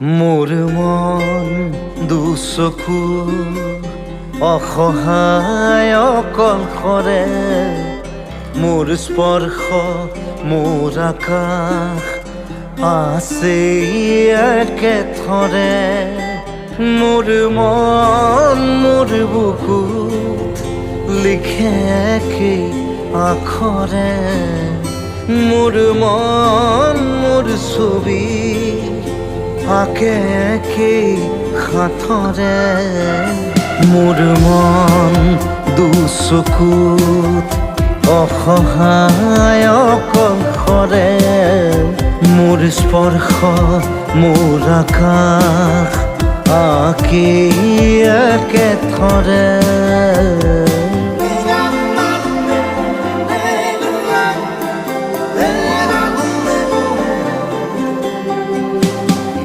মোৰ মন দুচকু অসহায় অকলশৰে, মোৰ স্পৰ্শ মোৰ আকাশ আছে একেথৰে। মোৰ মন মোৰ বুকুত লিখে একেই আখৰে, মোৰ মন মোৰ ছবি আঁকে একেই সাঁথৰে। মোৰ মন দুচকুত অসহায় অকলশৰে, মোৰ স্পৰ্শ মোৰ আকাশ আঁকি একেথৰে।